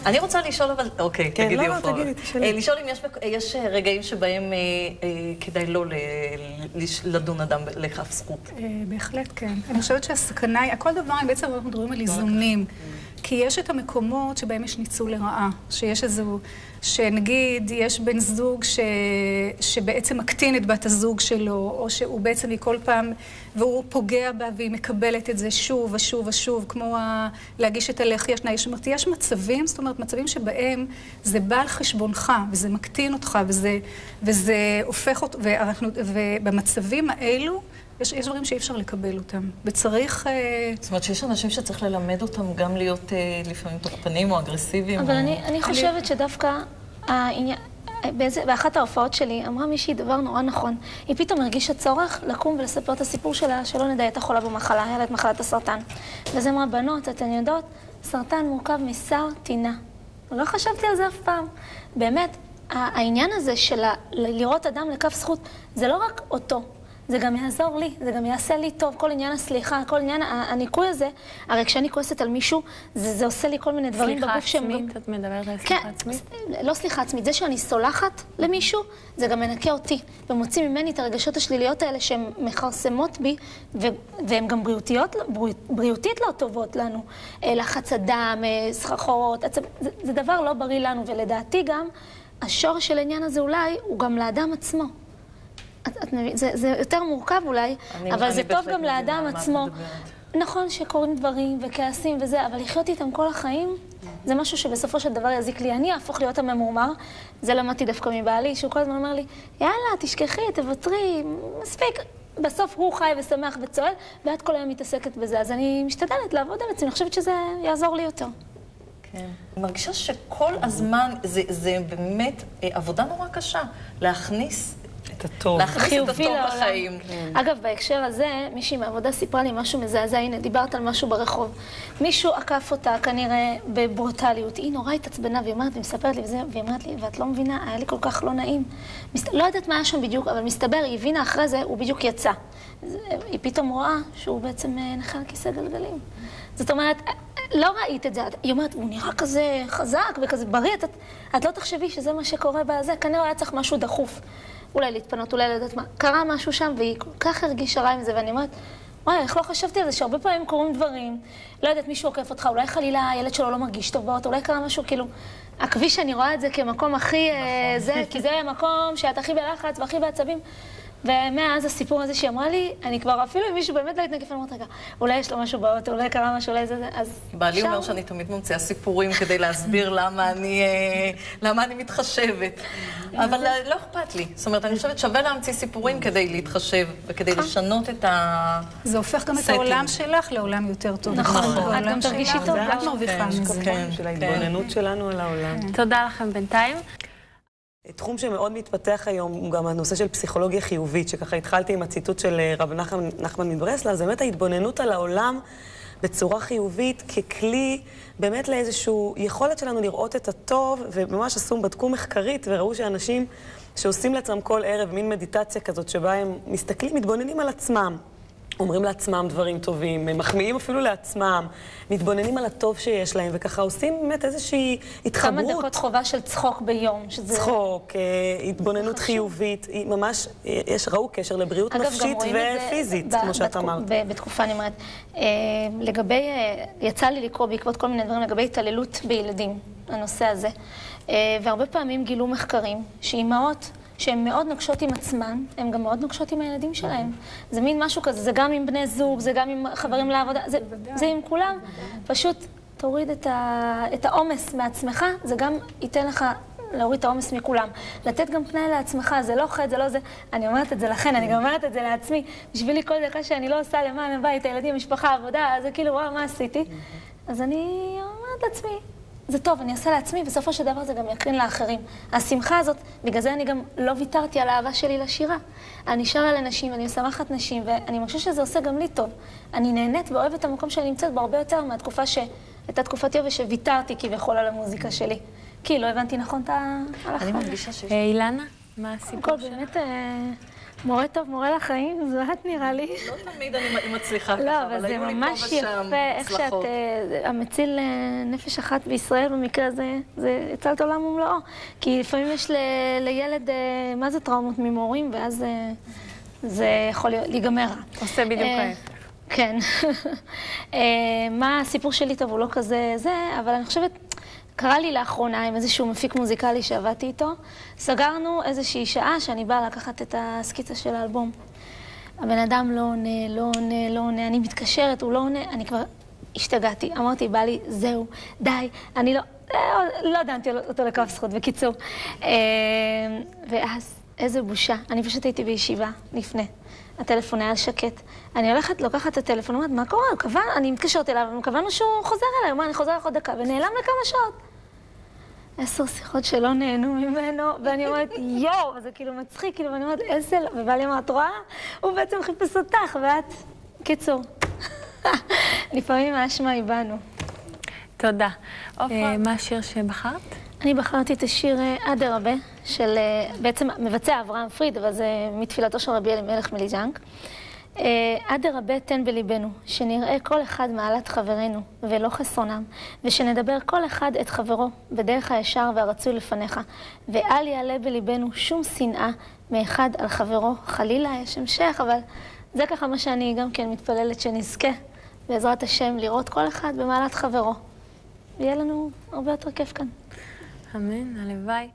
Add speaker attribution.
Speaker 1: אני רוצה לשאול, אבל... אוקיי,
Speaker 2: כן,
Speaker 1: תגידי.
Speaker 2: לא, תגידי, תשאלי.
Speaker 1: לשאול אם יש רגעים שבהם כדאי לא לדון אדם לכף זכות.
Speaker 3: בהחלט כן. אני חושבת שהסכנה היא, כל דבר, בעצם אנחנו מדברים על איזונים. כי יש את המקומות שבהם יש ניצול לרעה. שיש איזו, שנגיד, יש בן זוג שבעצם מקטין את בת הזוג שלו, או שהוא בעצם היא כל פעם, והוא פוגע בה והיא מקבלת את זה שוב ושוב ושוב, כמו להגיש את הלחי השנה. יש מצבים, זאת אומרת, מצבים שבהם זה בא על חשבונך, וזה מקטין אותך, וזה הופך אותו, ובמצבים האלו, יש דברים שאי אפשר לקבל אותם, וצריך...
Speaker 1: זאת אומרת שיש אנשים שצריך ללמד אותם גם להיות לפעמים תוקפנים או אגרסיביים.
Speaker 4: אבל אני חושבת שדווקא באחת ההופעות שלי אמרה מישהי דבר נורא נכון. היא פתאום הרגישה צורך לקום ולספר את הסיפור שלה, שלא נדע, הייתה חולה במחלה, היה לה את מחלת הסרטן. וזה אמרה, בנות, אתן יודעות, סרטן מורכב מסרטינה. לא חשבתי על זה אף פעם. באמת, העניין הזה של לראות אדם לכף זכות, זה לא רק אותו. זה גם יעזור לי, זה גם יעשה לי טוב, כל עניין הסליחה, כל עניין הניקוי הזה, הרי כשאני כועסת על מישהו, זה עושה לי כל מיני דברים בגוף
Speaker 2: סליחה עצמית, את מדברת על סליחה עצמית?
Speaker 4: לא סליחה עצמית, זה שאני סולחת למישהו, זה גם מנקה אותי, ומוציא ממני את הרגשות השליליות האלה שהן מכרסמות בי, והן גם בריאותית לא טובות לנו. לחץ הדם, סחרחורות, זה דבר לא בריא לנו, ולדעתי גם, השורש של העניין הזה אולי הוא גם לאדם עצמו. זה יותר מורכב אולי, אבל זה טוב גם לאדם עצמו. נכון שקורים דברים וכעסים וזה, אבל לחיות איתם כל החיים, זה משהו שבסופו של דבר יזיק לי. אני אהפוך להיות הממורמר, זה למדתי דווקא מבעלי, שהוא כל הזמן אומר לי, יאללה, תשכחי, תוותרי, מספיק. בסוף הוא חי ושמח וצועד, ואת כל היום מתעסקת בזה. אז אני משתדלת לעבוד על עצמי, אני חושבת שזה יעזור לי יותר.
Speaker 1: כן. אני מרגישה שכל הזמן, זה באמת עבודה נורא קשה, להכניס את הטוב. להכניס את הטוב בחיים.
Speaker 4: אגב, בהקשר הזה, מישהי מעבודה סיפרה לי משהו מזעזע, הנה, דיברת על משהו ברחוב. מישהו עקף אותה כנראה בברוטליות. היא נורא התעצבנה, והיא אומרת, היא מספרת לי וזה, והיא אומרת לי, ואת לא מבינה, היה לי כל כך לא נעים. לא יודעת מה היה שם בדיוק, אבל מסתבר, היא הבינה אחרי זה, הוא בדיוק יצא. היא פתאום רואה שהוא בעצם נכה על כיסא גלגלים. זאת אומרת, לא ראית את זה, היא אומרת, הוא נראה כזה חזק וכזה בריא, את לא תחשבי שזה מה שקורה בזה, כנראה היה צריך משהו דחוף. אולי להתפנות, אולי לדעת מה, קרה משהו שם, והיא כל כך הרגישה רע עם זה, ואני אומרת, וואי, איך לא חשבתי על זה, שהרבה פעמים קורים דברים, לא יודעת, מישהו עוקף אותך, אולי חלילה הילד שלו לא מרגיש טוב באוטו, אולי קרה משהו, כאילו, הכביש אני רואה את זה כמקום הכי זה, כי זה מקום שאת הכי בלחץ והכי בעצבים, ומאז הסיפור הזה שהיא אמרה לי, אני כבר אפילו אם מישהו באמת לא התנגף, אני אומרת, רגע, אולי יש לו משהו באוטו, אולי קרה משהו, אולי זה, אז...
Speaker 1: בעלי אומר שאני תמיד ממציאה סיפורים כדי להסביר למה אני מתחשבת. אבל לא אכפת לי. זאת אומרת, אני חושבת שווה להמציא סיפורים כדי להתחשב וכדי לשנות את ה...
Speaker 3: זה הופך גם את העולם שלך לעולם יותר טוב.
Speaker 4: נכון. את גם תרגישי טוב.
Speaker 3: את מרוויחה מזה.
Speaker 2: של ההתבוננות שלנו על העולם.
Speaker 5: תודה לכם בינתיים.
Speaker 2: תחום שמאוד מתפתח היום הוא גם הנושא של פסיכולוגיה חיובית, שככה התחלתי עם הציטוט של רב נחמן מברסלב, זה באמת ההתבוננות על העולם בצורה חיובית ככלי באמת לאיזושהי יכולת שלנו לראות את הטוב, וממש בדקו מחקרית וראו שאנשים שעושים לעצמם כל ערב מין מדיטציה כזאת שבה הם מסתכלים, מתבוננים על עצמם. אומרים לעצמם דברים טובים, מחמיאים אפילו לעצמם, מתבוננים על הטוב שיש להם, וככה עושים באמת איזושהי התחברות.
Speaker 4: כמה דקות חובה של צחוק ביום, שזה...
Speaker 2: צחוק, התבוננות חיובית, ממש, ראו קשר לבריאות נפשית ופיזית, כמו שאת אמרת.
Speaker 4: בתקופה אני אומרת, לגבי, יצא לי לקרוא בעקבות כל מיני דברים לגבי התעללות בילדים, הנושא הזה, והרבה פעמים גילו מחקרים שאימהות, שהן מאוד נוקשות עם עצמן, הן גם מאוד נוקשות עם הילדים שלהם. זה מין משהו כזה, זה גם עם בני זוג, זה גם עם חברים לעבודה, זה עם כולם. פשוט תוריד את העומס מעצמך, זה גם ייתן לך להוריד את העומס מכולם. לתת גם פנאי לעצמך, זה לא חד, זה לא זה. אני אומרת את זה לכן, אני גם אומרת את זה לעצמי. בשבילי כל דקה שאני לא עושה למען הבית, הילדים, משפחה, עבודה, זה כאילו, וואו, מה עשיתי? אז אני אומרת לעצמי, זה טוב, אני אעשה לעצמי, בסופו של דבר זה גם יקרין לאחרים. השמחה הזאת, בגלל זה אני גם לא ויתרתי על האהבה שלי לשירה. אני שרה לנשים, אני משמחת נשים, ואני חושבת שזה עושה גם לי טוב. אני נהנית ואוהבת את המקום שאני נמצאת בו הרבה יותר מהתקופה שהייתה תקופת יובל שוויתרתי כביכול על המוזיקה שלי. כי לא הבנתי נכון את ההלכה.
Speaker 1: אני מרגישה שיש...
Speaker 5: אילנה, מה הסיפור שלך?
Speaker 4: באמת, מורה טוב, מורה לחיים, זו את נראה לי.
Speaker 1: לא תמיד אני מצליחה ככה,
Speaker 4: לא, אבל זה ממש יפה, איך שאת המציל נפש אחת בישראל במקרה הזה, זה הצלת עולם ומלואו. כי לפעמים יש לילד, מה זה טראומות ממורים, ואז זה יכול להיגמר.
Speaker 5: עושה בדיוק ההפך.
Speaker 4: כן. מה הסיפור שלי טוב, הוא לא כזה זה, אבל אני חושבת, קרה לי לאחרונה עם איזשהו מפיק מוזיקלי שעבדתי איתו, סגרנו איזושהי שעה שאני באה לקחת את הסקיצה של האלבום. הבן אדם לא עונה, לא עונה, לא עונה, אני מתקשרת, הוא לא עונה, אני כבר השתגעתי. אמרתי, בא לי, זהו, די, אני לא דנתי אותו לכף זכות, בקיצור. ואז, איזה בושה, אני פשוט הייתי בישיבה לפני. הטלפון היה שקט. אני הולכת, לוקחת את הטלפון, אומרת, מה קורה? אני מתקשרת אליו, מקוונו שהוא חוזר אליי, מה, אני חוזר עוד דקה, ונעלם לכמה שעות. 10 שיחות שלא נהנו ממנו, ואני אומרת, יואו, זה כאילו מצחיק, כאילו, ואני אומרת, איזה לא, ובא לי אמרה, את רואה? הוא בעצם חיפש אותך, ואת, קיצור. לפעמים האשמה היא בנו.
Speaker 5: תודה. מה השיר שבחרת?
Speaker 4: אני בחרתי את השיר עד הרבה, של בעצם מבצע אברהם פריד, אבל זה מתפילתו של רבי אלימלך מליז'אנק. עד הרבה תן בליבנו, שנראה כל אחד מעלת חברינו, ולא חסרונם, ושנדבר כל אחד את חברו, בדרך הישר והרצוי לפניך, ואל יעלה בליבנו שום שנאה מאחד על חברו. חלילה יש המשך, אבל זה ככה מה שאני גם כן מתפללת שנזכה, בעזרת השם, לראות כל אחד במעלת חברו. ויהיה לנו הרבה יותר כיף כאן.
Speaker 5: אמן, הלוואי.